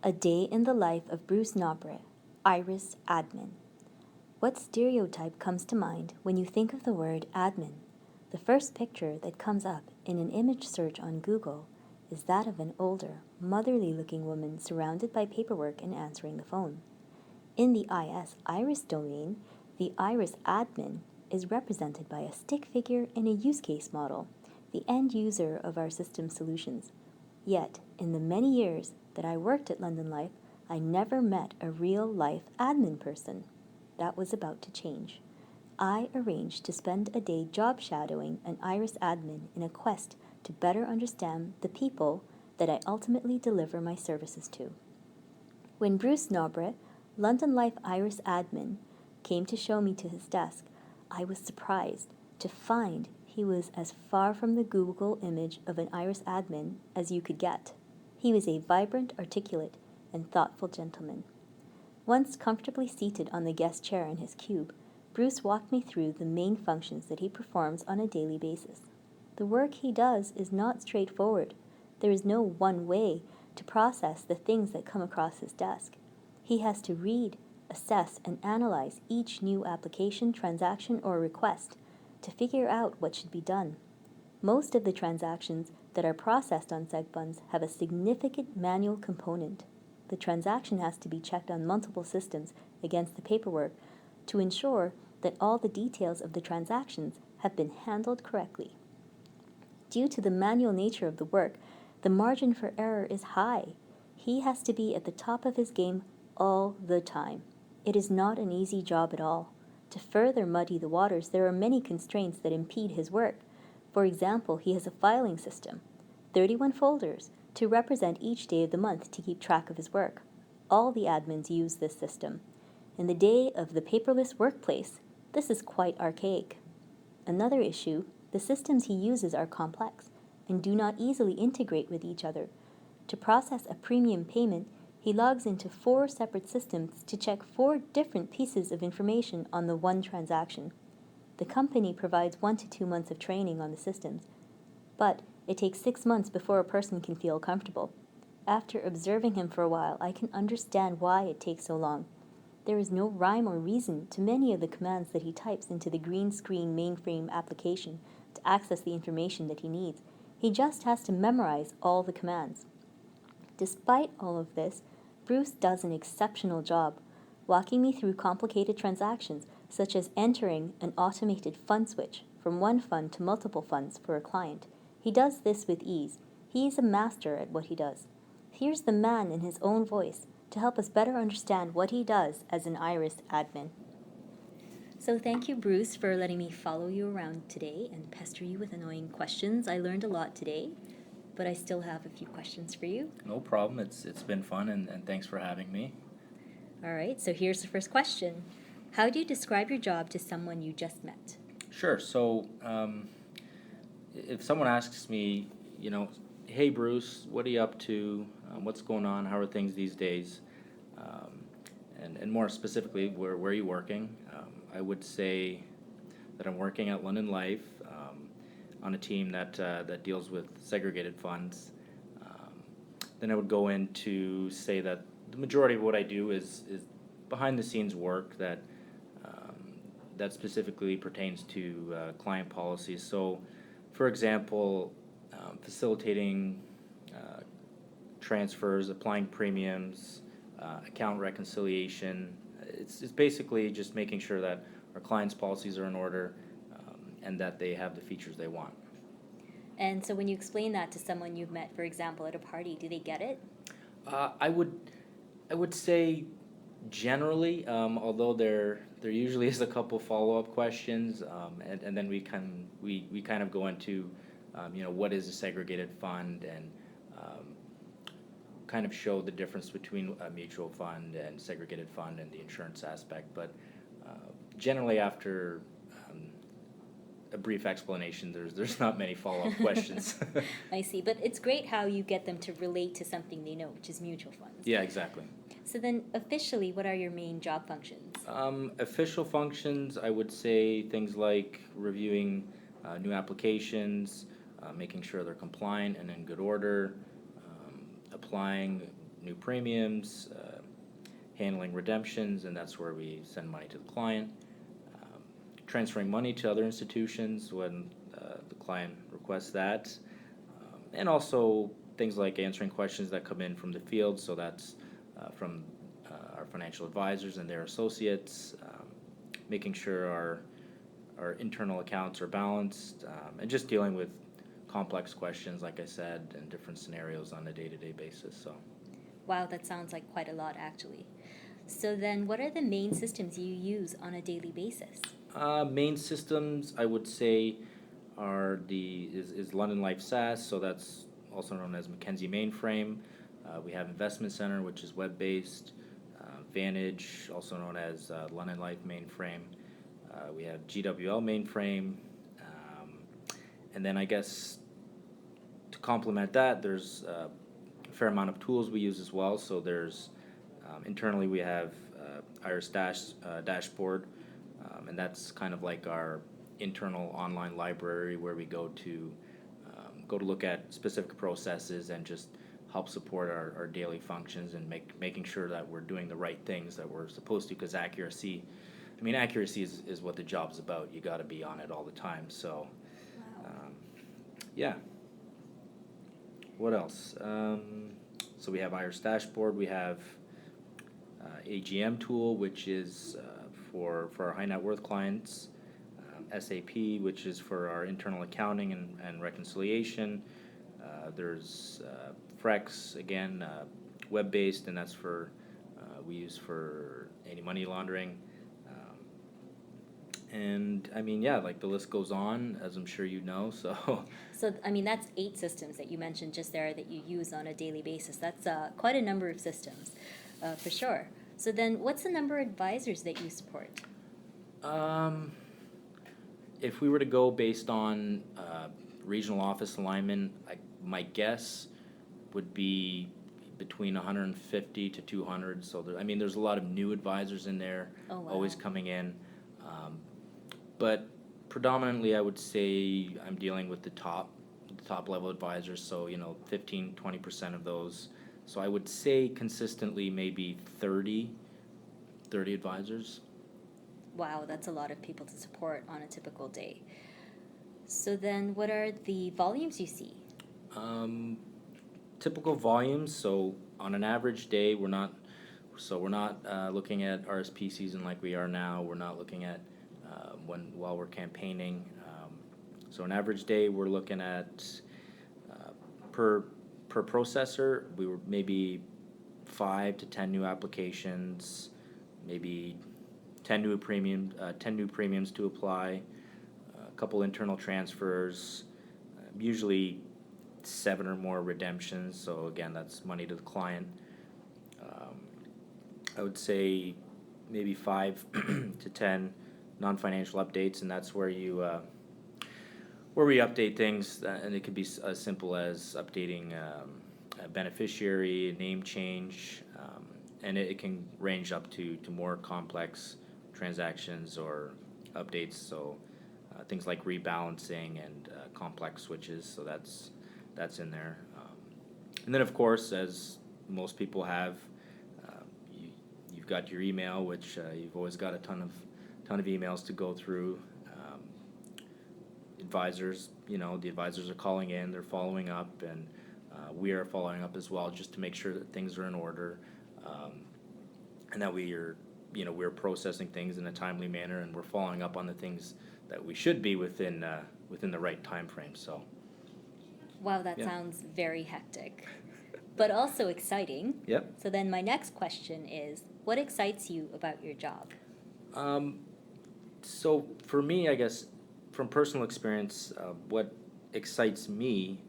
A Day in the Life of Bruce Nobre, Iris Admin. What stereotype comes to mind when you think of the word admin? The first picture that comes up in an image search on Google is that of an older, motherly-looking woman surrounded by paperwork and answering the phone. In the IS Iris domain, the Iris admin is represented by a stick figure in a use case model, the end user of our system solutions. Yet, in the many years that I worked at London Life, I never met a real-life admin person. That was about to change. I arranged to spend a day job shadowing an Iris admin in a quest to better understand the people that I ultimately deliver my services to. When Bruce Nobre, London Life Iris admin, came to show me to his desk, I was surprised to find he was as far from the Google image of an Iris admin as you could get. He was a vibrant, articulate, and thoughtful gentleman. Once comfortably seated on the guest chair in his cube, Bruce walked me through the main functions that he performs on a daily basis. The work he does is not straightforward. There is no one way to process the things that come across his desk. He has to read, assess, and analyze each new application, transaction, or request to figure out what should be done. Most of the transactions that are processed on SegFunds have a significant manual component. The transaction has to be checked on multiple systems against the paperwork to ensure that all the details of the transactions have been handled correctly. Due to the manual nature of the work, the margin for error is high. He has to be at the top of his game all the time. It is not an easy job at all. To further muddy the waters, there are many constraints that impede his work. For example, he has a filing system, 31 folders, to represent each day of the month to keep track of his work. All the admins use this system. In the day of the paperless workplace, this is quite archaic. Another issue, the systems he uses are complex and do not easily integrate with each other. To process a premium payment, he logs into 4 separate systems to check 4 different pieces of information on the one transaction. The company provides 1 to 2 months of training on the systems, but it takes 6 months before a person can feel comfortable. After observing him for a while, I can understand why it takes so long. There is no rhyme or reason to many of the commands that he types into the green screen mainframe application to access the information that he needs. He just has to memorize all the commands. Despite all of this, Bruce does an exceptional job, walking me through complicated transactions, such as entering an automated fund switch from one fund to multiple funds for a client. He does this with ease. He is a master at what he does. Here's the man in his own voice to help us better understand what he does as an Iris admin. So thank you, Bruce, for letting me follow you around today and pester you with annoying questions. I learned a lot today, but I still have a few questions for you. No problem. It's been fun, and thanks for having me. All right, so here's the first question. How do you describe your job to someone you just met? Sure. So, if someone asks me, hey Bruce, what are you up to? What's going on? How are things these days? And more specifically, where are you working? I would say that I'm working at London Life on a team that deals with segregated funds. Then I would go into say that the majority of what I do is behind the scenes work that specifically pertains to client policies. So, for example, facilitating transfers, applying premiums, account reconciliation. It's basically just making sure that our clients' policies are in order and that they have the features they want. And so when you explain that to someone you've met, for example, at a party, do they get it? I would say generally, although there usually is a couple follow-up questions, and then we kind of go into what is a segregated fund and kind of show the difference between a mutual fund and segregated fund and the insurance aspect. But generally, after a brief explanation, there's not many follow-up questions. I see, but it's great how you get them to relate to something they know, which is mutual funds. Yeah, exactly. So then, officially, what are your main job functions? Official functions, I would say things like reviewing new applications, making sure they're compliant and in good order, applying new premiums, handling redemptions, and that's where we send money to the client, transferring money to other institutions when the client requests that, and also things like answering questions that come in from the field, so that's from our financial advisors and their associates, making sure our internal accounts are balanced, and just dealing with complex questions, like I said, and different scenarios on a day-to-day basis. So, Wow, that sounds like quite a lot actually. So then, what are the main systems you use on a daily basis? main systems I would say are is London Life SaaS, so that's also known as Mackenzie Mainframe. We have Investment Center, which is web-based. Vantage, also known as London Life Mainframe. We have GWL Mainframe, and then I guess to complement that, there's a fair amount of tools we use as well. So there's internally we have Iris Dashboard, and that's kind of like our internal online library where we go to look at specific processes and just help support our daily functions and making sure that we're doing the right things that we're supposed to, because accuracy is what the job's about. You got to be on it all the time. So, Wow. yeah. What else? So we have Iris Dashboard. We have AGM tool, which is for our high net worth clients. SAP, which is for our internal accounting and reconciliation. There's Frex, again, web-based, and that's for we use for anti-money laundering. And I mean, yeah, like the list goes on, as I'm sure you know. So, So, I mean, that's 8 systems that you mentioned just there that you use on a daily basis. That's quite a number of systems, for sure. So then, what's the number of advisors that you support? if we were to go based on regional office alignment, my guess would be between 150 to 200. So I mean, there's a lot of new advisors in there, Oh, wow. always coming in. But predominantly, I would say I'm dealing with the top level advisors. So 15-20% of those. So I would say consistently maybe 30 advisors. Wow, that's a lot of people to support on a typical day. So then, what are the volumes you see? Typical volumes. So on an average day, we're not looking at RSP season like we are now. We're not looking at while we're campaigning. So an average day, we're looking at per processor, we were maybe 5 to 10 new applications, maybe 10 new premiums to apply, a couple internal transfers, usually 7 or more redemptions. So again, that's money to the client. I would say maybe 5 to 10 non-financial updates, and that's where we update things, and it could be as simple as updating a beneficiary, name change, and it can range up to more complex transactions or updates. So things like rebalancing and complex switches. So that's in there. And then of course, as most people have, you've got your email, which you've always got a ton of emails to go through. Advisors, the advisors are calling in, they're following up, and we are following up as well, just to make sure that things are in order, and that we're processing things in a timely manner, and we're following up on the things that we should be within the right time frame. So, Wow, that Yeah. sounds very hectic, but also exciting. Yep. So then, my next question is, what excites you about your job? So for me, I guess from personal experience, what excites me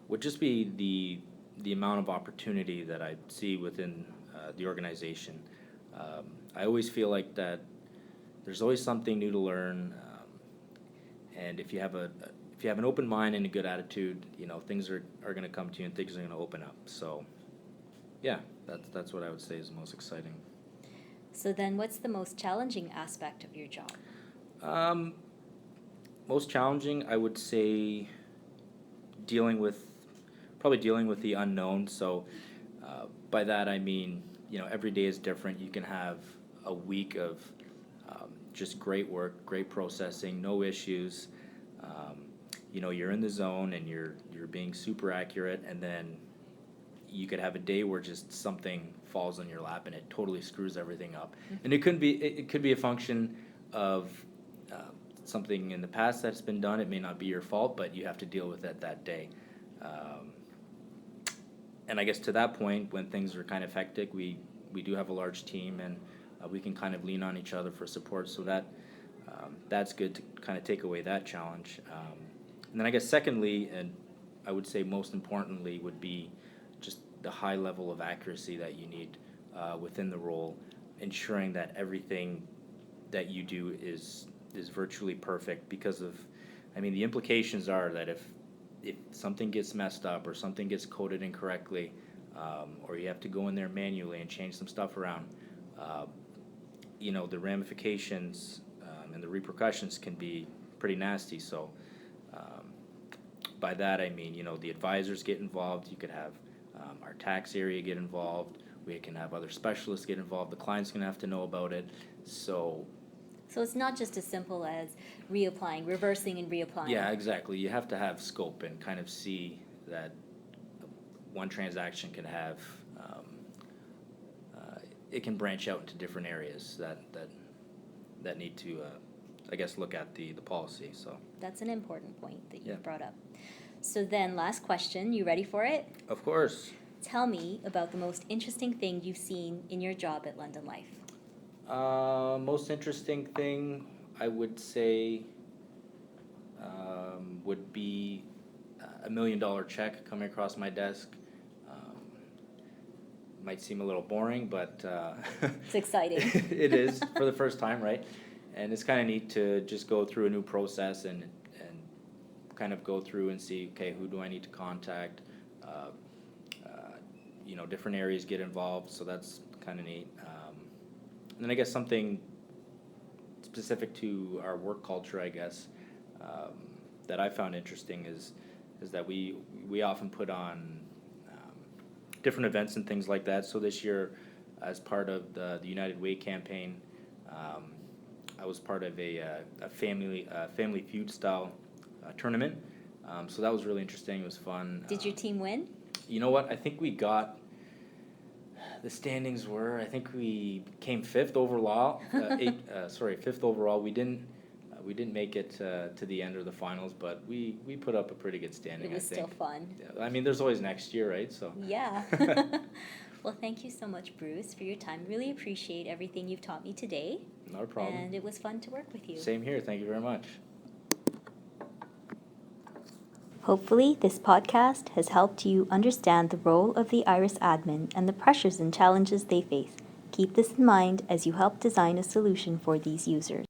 would just be the amount of opportunity that I see within the organization. I always feel like that there's always something new to learn, and if you have an open mind and a good attitude, things are going to come to you and things are going to open up. So, yeah, that's what I would say is most exciting. So then, what's the most challenging aspect of your job? Most challenging, I would say, dealing with the unknown. So, By that I mean, every day is different. You can have a week of just great work, great processing, no issues. You're in the zone and you're being super accurate, and then you could have a day where just something falls on your lap and it totally screws everything up. And it could be a function of something in the past that's been done. It may not be your fault, but you have to deal with it that day. And I guess to that point, when things are kind of hectic, we do have a large team, and we can kind of lean on each other for support. So that's good to kind of take away that challenge. And then I guess secondly, and I would say most importantly, would be just the high level of accuracy that you need within the role, ensuring that everything that you do is virtually perfect. Because the implications are that if something gets messed up or something gets coded incorrectly, or you have to go in there manually and change some stuff around, the ramifications and the repercussions can be pretty nasty. So by that I mean, the advisors get involved. You could have our tax area get involved. We can have other specialists get involved. The client's going to have to know about it. So it's not just as simple as reapplying, reversing and reapplying. Yeah, exactly. You have to have scope and kind of see that one transaction can have, it can branch out into different areas that need to, I guess, look at the policy. So that's an important point that you Yeah. brought up. So then, last question. You ready for it? Of course. Tell me about the most interesting thing you've seen in your job at London Life. Most interesting thing I would say would be $1 million check coming across my desk. Might seem a little boring, but It's exciting. it is for the first time, right? And it's kind of neat to just go through a new process and kind of go through and see, okay, who do I need to contact? Different areas get involved, so that's kind of neat. And then I guess something specific to our work culture, I guess, that I found interesting is that we often put on different events and things like that. So this year, as part of the United Way campaign, I was part of a family feud style tournament. So that was really interesting. It was fun. Did your team win? You know what? I think we got. The standings were, I think we came fifth overall. Fifth overall. We didn't make it to the end of the finals, but we put up a pretty good standing. It was I think. still fun. Yeah, there's always next year, right? So. Yeah. Well, thank you so much, Bruce, for your time. Really appreciate everything you've taught me today. Not a problem. And it was fun to work with you. Same here. Thank you very much. Hopefully, this podcast has helped you understand the role of the IRIS admin and the pressures and challenges they face. Keep this in mind as you help design a solution for these users.